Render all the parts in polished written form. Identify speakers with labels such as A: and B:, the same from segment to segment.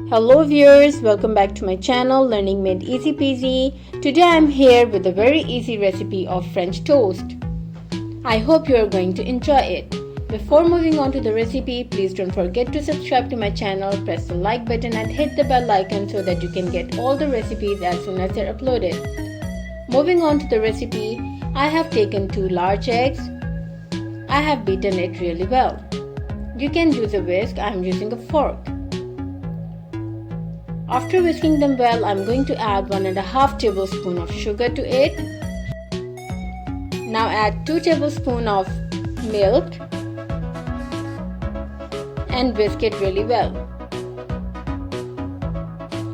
A: Hello viewers, welcome back to my channel Learning Made Easy Peasy. Today I am here with a very easy recipe of French toast. I hope you are going to enjoy it. Before moving on to the recipe, please don't forget to subscribe to my channel, press the like button and hit the bell icon so that you can get all the recipes as soon as they're uploaded. Moving on to the recipe, I have taken 2 large eggs. I have beaten it really well. You can use a whisk, I am using a fork. After whisking them well, I am going to add 1.5 tablespoons of sugar to it. Now add 2 tablespoons of milk and whisk it really well.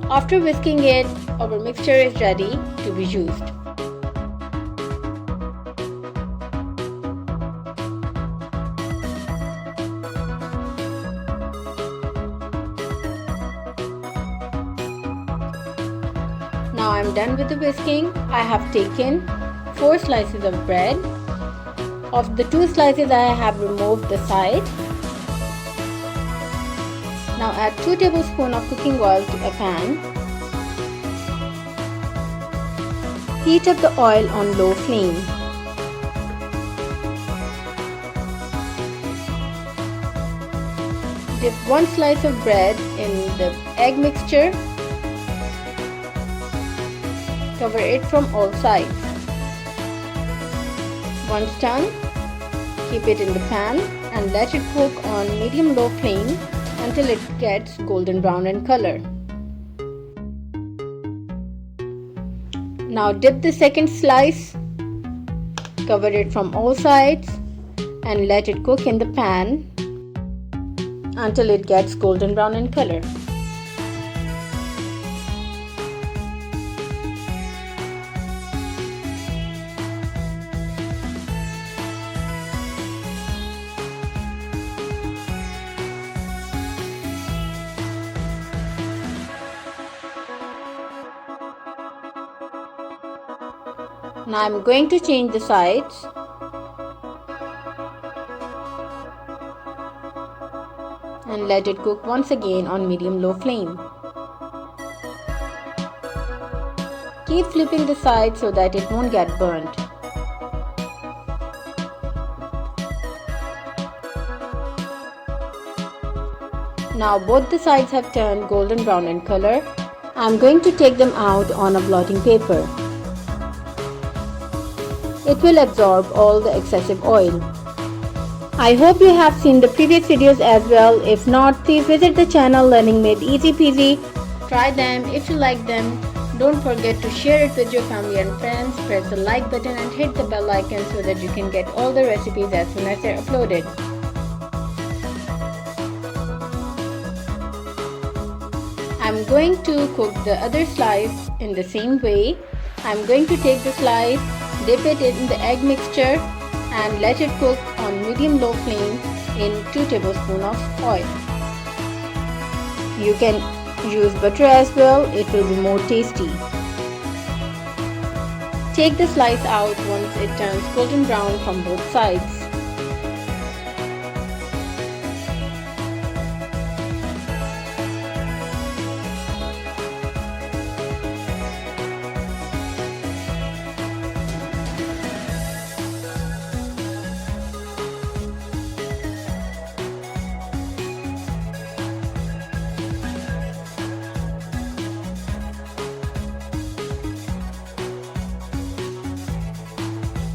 A: After whisking it, our mixture is ready to be used. Now I am done with the whisking. I have taken 4 slices of bread. Of the 2 slices I have removed the side. Now add 2 tablespoons of cooking oil to a pan. Heat up the oil on low flame. Dip 1 slice of bread in the egg mixture. Cover it from all sides. Once done, keep it in the pan and let it cook on medium-low flame until it gets golden brown in color. Now dip the second slice, cover it from all sides and let it cook in the pan until it gets golden brown in color. Now I am going to change the sides. And let it cook once again on medium-low flame. Keep flipping the sides so that it won't get burnt. Now both the sides have turned golden brown in color. I am going to take them out on a blotting paper. It will absorb all the excessive oil. I hope you have seen the previous videos as well. If not, please visit the channel Learning Made Easy Peasy. Try them. If you like them, don't forget to share it with your family and friends. Press the like button and hit the bell icon so that you can get all the recipes as soon as they're uploaded. I'm going to cook the other slice in the same way. I'm going to take the slice, dip it in the egg mixture and let it cook on medium-low flame in 2 tablespoons of oil. You can use butter as well, it will be more tasty. Take the slice out once it turns golden brown from both sides.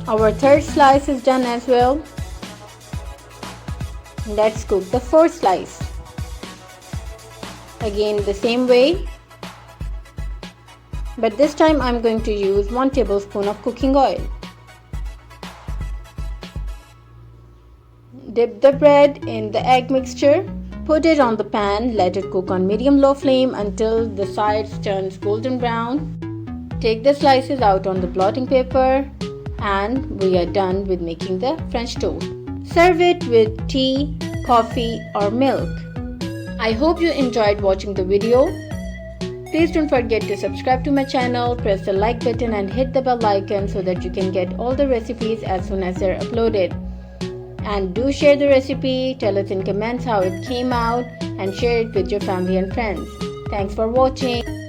A: Our third slice is done as well. Let's cook the fourth slice. Again the same way, but this time I'm going to use 1 tablespoon of cooking oil. Dip the bread in the egg mixture. Put it on the pan, let it cook on medium-low flame until the sides turns golden brown. Take the slices out on the blotting paper. And we are done with making the French toast. Serve it with tea, coffee or milk. I hope you enjoyed watching the video. Please don't forget to subscribe to my channel, press the like button and hit the bell icon so that you can get all the recipes as soon as they're uploaded. And do share the recipe, tell us in comments how it came out and share it with your family and friends. Thanks for watching.